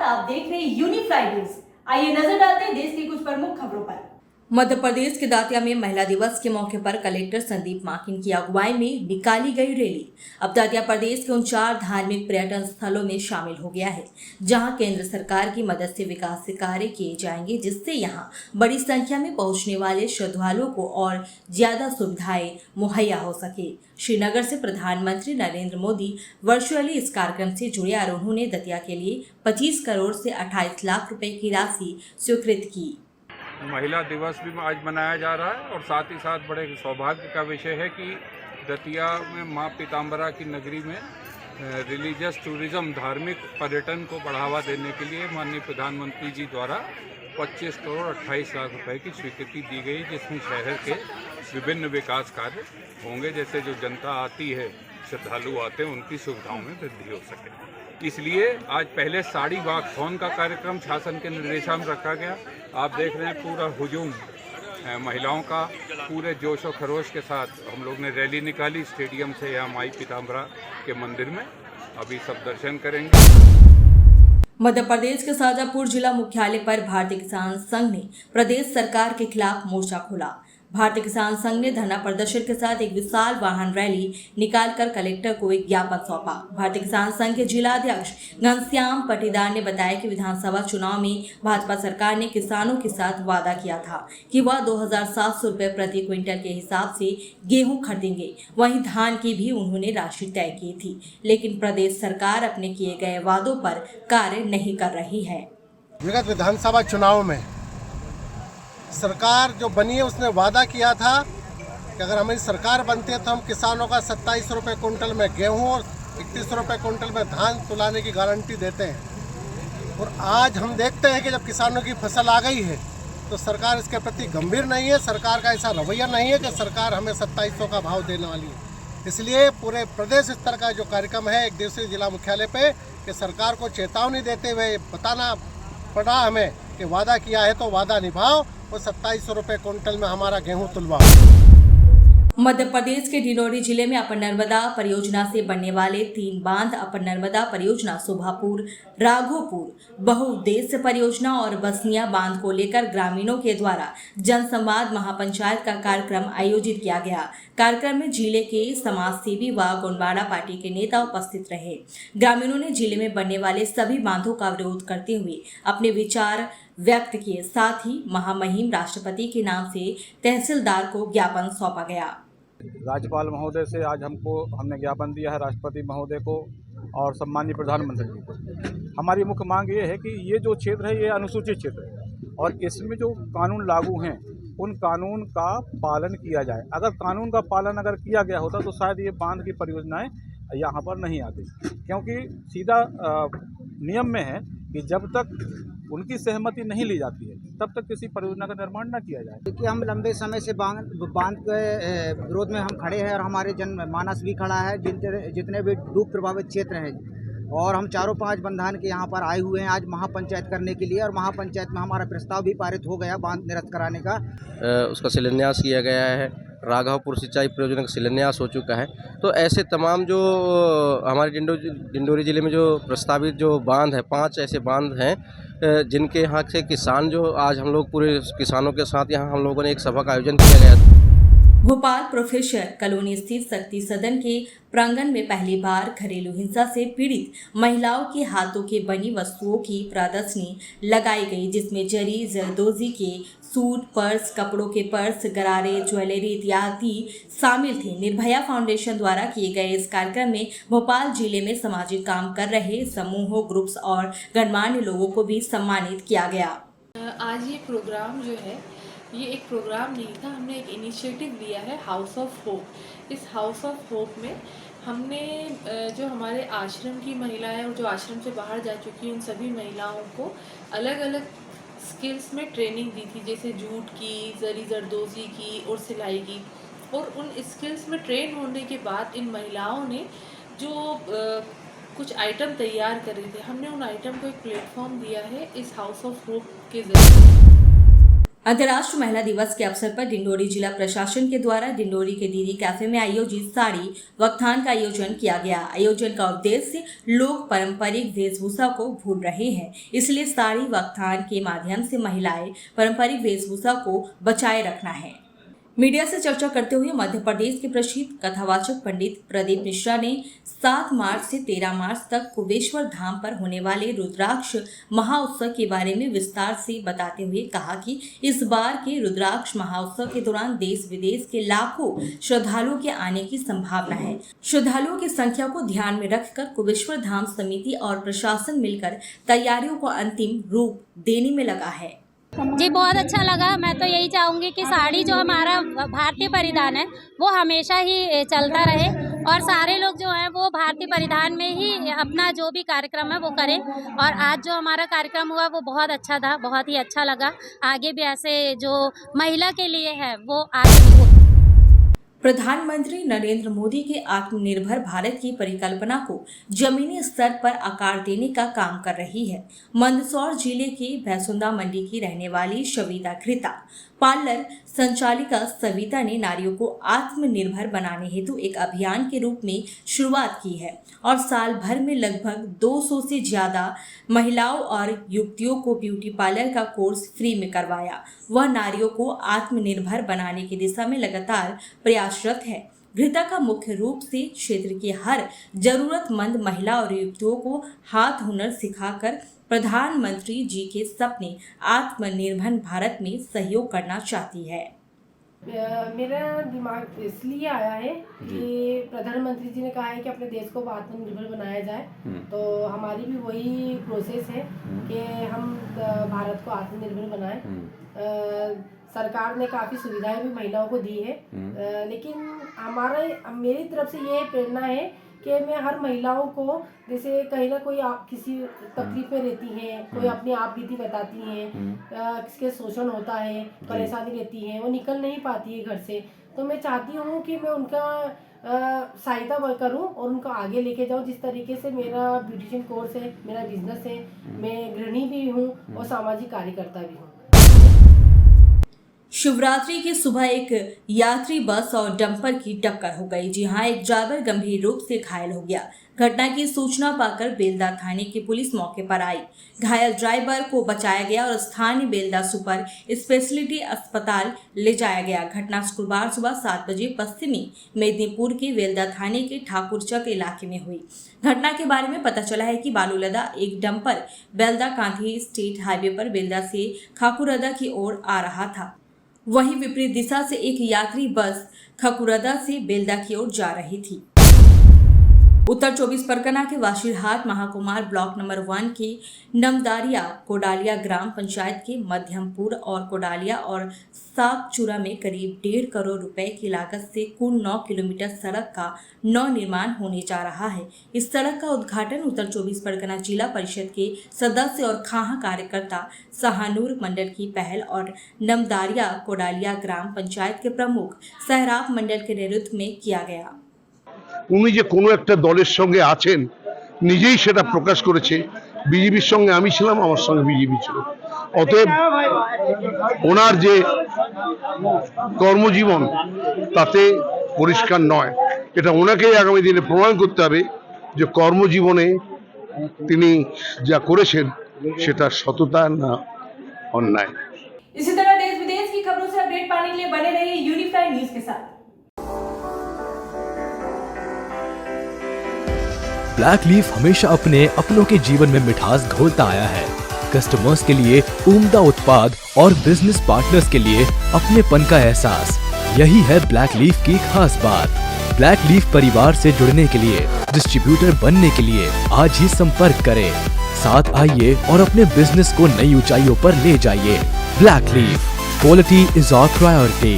आप देख रहे हैं यूनिफाइड न्यूज। आइए नजर डालते हैं देश की कुछ प्रमुख खबरों पर। मध्य प्रदेश के दातिया में महिला दिवस के मौके पर कलेक्टर संदीप माकिन की अगुवाई में निकाली गई रैली अब दातिया प्रदेश के उन 4 धार्मिक पर्यटन स्थलों में शामिल हो गया है जहां केंद्र सरकार की मदद से विकास कार्य किए जाएंगे, जिससे यहां बड़ी संख्या में पहुंचने वाले श्रद्धालुओं को और ज्यादा सुविधाएं मुहैया हो सके। श्रीनगर से प्रधानमंत्री नरेंद्र मोदी वर्चुअली इस कार्यक्रम से जुड़े और उन्होंने दतिया के लिए 25 करोड़ से 28 लाख रुपए की राशि स्वीकृत की। महिला दिवस भी आज मनाया जा रहा है और साथ ही साथ बड़े सौभाग्य का विषय है कि दतिया में मां पीताम्बरा की नगरी में रिलीजियस टूरिज्म धार्मिक पर्यटन को बढ़ावा देने के लिए माननीय प्रधानमंत्री जी द्वारा 25 करोड़ 28 लाख रुपए की स्वीकृति दी गई, जिसमें शहर के विभिन्न विकास कार्य होंगे, जैसे जो जनता आती है, श्रद्धालु आते हैं, उनकी सुविधाओं में वृद्धि हो सके। इसलिए आज पहले साड़ी वॉकथॉन का कार्यक्रम शासन के निर्देशन में रखा गया। आप देख रहे हैं पूरा हुजूम महिलाओं का पूरे जोश और खरोश के साथ हम लोग ने रैली निकाली स्टेडियम से यहाँ माई पीताम्बरा के मंदिर में। अभी सब दर्शन करेंगे। मध्य प्रदेश के शाजापुर जिला मुख्यालय पर भारतीय किसान संघ ने प्रदेश सरकार के खिलाफ मोर्चा खोला। भारतीय किसान संघ ने धरना प्रदर्शन के साथ एक विशाल वाहन रैली निकालकर कलेक्टर को एक ज्ञापन सौंपा। भारतीय किसान संघ के जिला अध्यक्ष घनश्याम पटीदार ने बताया कि विधानसभा चुनाव में भाजपा सरकार ने किसानों के साथ वादा किया था कि वह 2700 रुपए प्रति क्विंटल के हिसाब से गेहूं खरीदेंगे। वहीं धान की भी उन्होंने राशि तय की थी, लेकिन प्रदेश सरकार अपने किए गए वादों पर कार्य नहीं कर रही है। विगत विधानसभा चुनाव में सरकार जो बनी है उसने वादा किया था कि अगर हमारी सरकार बनती है तो हम किसानों का 27 रुपये कुंटल में गेहूं और 31 रुपये कुंटल में धान तुलाने की गारंटी देते हैं। और आज हम देखते हैं कि जब किसानों की फसल आ गई है तो सरकार इसके प्रति गंभीर नहीं है। सरकार का ऐसा रवैया नहीं है कि सरकार हमें 2700 का भाव देने वाली है। इसलिए पूरे प्रदेश स्तर का जो कार्यक्रम है एक दिवसीय जिला मुख्यालय पे कि सरकार को चेतावनी देते हुए बताना पड़ा हमें कि वादा किया है तो वादा निभाओ और 2700 रुपये कुंटल में हमारा गेहूं तुलवाओ। मध्य प्रदेश के डिंडोरी जिले में अपर नर्मदा परियोजना से बनने वाले 3 बांध अपर नर्मदा परियोजना, शोभापुर, राघोपुर बहुउद्देश्य परियोजना और बसनिया बांध को लेकर ग्रामीणों के द्वारा जनसंवाद महापंचायत का कार्यक्रम आयोजित किया गया। कार्यक्रम में जिले के समाजसेवी व गोंडवाना पार्टी के नेता उपस्थित रहे। ग्रामीणों ने जिले में बनने वाले सभी बांधों का विरोध करते हुए अपने विचार व्यक्त किए। साथ ही महामहिम राष्ट्रपति के नाम से तहसीलदार को ज्ञापन सौंपा गया। राज्यपाल महोदय से आज हमने ज्ञापन दिया है राष्ट्रपति महोदय को और सम्माननीय प्रधानमंत्री जी को। हमारी मुख्य मांग ये है कि ये जो क्षेत्र है ये अनुसूचित क्षेत्र है और इसमें जो कानून लागू हैं उन कानून का पालन किया जाए। अगर कानून का पालन अगर किया गया होता तो शायद ये बांध की परियोजनाएं यहाँ पर नहीं आती, क्योंकि सीधा नियम में है कि जब तक उनकी सहमति नहीं ली जाती है तब तक किसी परियोजना का निर्माण न किया जाए। देखिए, हम लंबे समय से बांध के विरोध में हम खड़े हैं और हमारे जनमानस भी खड़ा है। जितने भी डूब प्रभावित क्षेत्र हैं और हम 4-5 बंधान के यहाँ पर आए हुए हैं आज महापंचायत करने के लिए और महापंचायत में हमारा प्रस्ताव भी पारित हो गया बांध निरस्त कराने का। उसका शिलान्यास किया गया है। राघवपुर सिंचाई परियोजना का शिलान्यास हो चुका है। तो ऐसे तमाम जो हमारे डिंडोरी जिले में जो प्रस्तावित जो बांध है, 5 ऐसे बांध हैं जिनके यहाँ से किसान जो आज हम लोग पूरे किसानों के साथ यहाँ हम लोगों ने एक सभा का आयोजन किया गया। भोपाल प्रोफेसर कॉलोनी स्थित शक्ति सदन के प्रांगण में पहली बार घरेलू हिंसा से पीड़ित महिलाओं के हाथों की बनी वस्तुओं की प्रदर्शनी लगाई गई, जिसमें जरी जरदोजी के सूट, पर्स, कपड़ों के पर्स, गरारे, ज्वेलरी इत्यादि शामिल थे। निर्भया फाउंडेशन द्वारा किए गए इस कार्यक्रम में भोपाल जिले में सामाजिक काम कर रहे समूहों, ग्रुप्स और गणमान्य लोगों को भी सम्मानित किया गया। आज ये प्रोग्राम जो है ये एक प्रोग्राम नहीं था, हमने एक इनिशिएटिव लिया है हाउस ऑफ होप। इस हाउस ऑफ होप में हमने जो हमारे आश्रम की महिलाएं और जो आश्रम से बाहर जा चुकी हैं उन सभी महिलाओं को अलग अलग स्किल्स में ट्रेनिंग दी थी, जैसे जूट की, जरी जरदोजी की और सिलाई की। और उन स्किल्स में ट्रेन होने के बाद इन महिलाओं ने जो कुछ आइटम तैयार कर रहे थे, हमने उन आइटम को एक प्लेटफॉर्म दिया है इस हाउस ऑफ होप के जरिए। अंतर्राष्ट्रीय महिला दिवस के अवसर पर डिंडोरी जिला प्रशासन के द्वारा डिंडोरी के दीदी कैफे में आयोजित साड़ी वक्थान का आयोजन किया गया। आयोजन का उद्देश्य लोग पारंपरिक वेशभूषा को भूल रहे हैं, इसलिए साड़ी वक्थान के माध्यम से महिलाएं पारंपरिक वेशभूषा को बचाए रखना है। मीडिया से चर्चा करते हुए मध्य प्रदेश के प्रसिद्ध कथावाचक पंडित प्रदीप मिश्रा ने 7 मार्च से 13 मार्च तक कुबेश्वर धाम पर होने वाले रुद्राक्ष महाउत्सव के बारे में विस्तार से बताते हुए कहा कि इस बार के रुद्राक्ष महाउत्सव के दौरान देश विदेश के लाखों श्रद्धालुओं के आने की संभावना है। श्रद्धालुओं की संख्या को ध्यान में रखकर कुबेश्वर धाम समिति और प्रशासन मिलकर तैयारियों को अंतिम रूप देने में लगा है। जी बहुत अच्छा लगा। मैं तो यही चाहूँगी कि साड़ी जो हमारा भारतीय परिधान है वो हमेशा ही चलता रहे और सारे लोग जो हैं वो भारतीय परिधान में ही अपना जो भी कार्यक्रम है वो करें। और आज जो हमारा कार्यक्रम हुआ वो बहुत अच्छा था, बहुत ही अच्छा लगा। आगे भी ऐसे जो महिला के लिए है वो आगे भी हो। प्रधानमंत्री नरेंद्र मोदी के आत्मनिर्भर भारत की परिकल्पना को जमीनी स्तर पर आकार देने का काम कर रही है। मंदसौर जिले के भैंसुंदा मंडी की रहने वाली सविता कृता पार्लर संचालिका सविता ने नारियों को आत्मनिर्भर बनाने हेतु एक अभियान के रूप में शुरुआत की है और साल भर में लगभग 200 से ज्यादा महिलाओं और युवतियों को ब्यूटी पार्लर का कोर्स फ्री में करवाया। वह नारियों को आत्मनिर्भर बनाने की दिशा में लगातार प्रयासरत है। घृता का मुख्य रूप से क्षेत्र की हर जरूरतमंद महिला और युवतियों को हाथ हुनर सिखाकर प्रधानमंत्री जी के सपने आत्मनिर्भर भारत में सहयोग करना चाहती है। मेरा दिमाग इसलिए आया है कि प्रधानमंत्री जी ने कहा है कि अपने देश को आत्मनिर्भर बनाया जाए, तो हमारी भी वही प्रोसेस है कि हम भारत को आत्मनिर्भर बनाएं। सरकार ने काफ़ी सुविधाएं भी महिलाओं को दी है, लेकिन मेरी तरफ से ये प्रेरणा है कि मैं हर महिलाओं को, जैसे कहीं ना कोई किसी तकलीफ में रहती हैं, कोई अपनी आप बीती बताती हैं, किसके शोषण होता है, परेशानी रहती है, वो निकल नहीं पाती है घर से, तो मैं चाहती हूँ कि मैं उनका सहायता करूँ और उनको आगे लेके जाऊँ। जिस तरीके से मेरा ब्यूटिशियन कोर्स है, मेरा बिजनेस है, मैं गृहिणी भी हूँ और सामाजिक कार्यकर्ता भी हूँ। शिवरात्रि की सुबह एक यात्री बस और डंपर की टक्कर हो गई। जी हां, एक ड्राइवर गंभीर रूप से घायल हो गया। घटना की सूचना पाकर बेलदा थाने की पुलिस मौके पर आई। घायल ड्राइवर को बचाया गया और स्थानीय बेलदा सुपर स्पेशलिटी अस्पताल ले जाया गया। घटना शुक्रवार सुबह 7 बजे पश्चिमी मेदिनीपुर के बेलदा थाने के ठाकुरचक इलाके में हुई। घटना के बारे में पता चला है कि बालूलदा एक डंपर बेलदा कांधी स्टेट हाईवे पर बेलदा से खाकुरदा की ओर आ रहा था। वहीं विपरीत दिशा से एक यात्री बस खकुरदा से बेलदा की ओर जा रही थी। उत्तर 24 परगना के वाशिरहाट महाकुमार ब्लॉक नंबर 1 के नमदारिया कोडालिया ग्राम पंचायत के मध्यमपुर और कोडालिया और सागचूरा में करीब 1.5 करोड़ रुपए की लागत से कुल 9 किलोमीटर सड़क का नव निर्माण होने जा रहा है। इस सड़क का उद्घाटन उत्तर 24 परगना जिला परिषद के सदस्य और खाहा कार्यकर्ता सहानूर मंडल की पहल और नमदारिया कोडालिया ग्राम पंचायत के प्रमुख सहराब मंडल के नेतृत्व में किया गया। উনি যে কোনো একটা দলের সঙ্গে আছেন নিজেই সেটা প্রকাশ করেছে। বিজেপির সঙ্গে আমি ছিলাম, আমার সঙ্গে বিজেপি ছিল। অতএব ওনার যে কর্মজীবন তাতে পরিষ্কার নয়। এটা ওনাকেই আগামী দিনে প্রমাণ করতে হবে যে কর্মজীবনে তিনি যা করেছেন সেটা সততা না অন্যায়। इसी तरह देश विदेश की खबरों से अपडेट पाने के लिए बने रहिए यूनिफाइड न्यूज के साथ। ब्लैक लीफ हमेशा अपने अपनों के जीवन में मिठास घोलता आया है। कस्टमर्स के लिए उम्दा उत्पाद और बिजनेस पार्टनर्स के लिए अपनेपन का एहसास, यही है ब्लैक लीफ की खास बात। ब्लैक लीफ परिवार से जुड़ने के लिए, डिस्ट्रीब्यूटर बनने के लिए आज ही संपर्क करें। साथ आइए और अपने बिजनेस को नई ऊंचाइयों पर ले जाइए। Black Leaf, quality is our priority.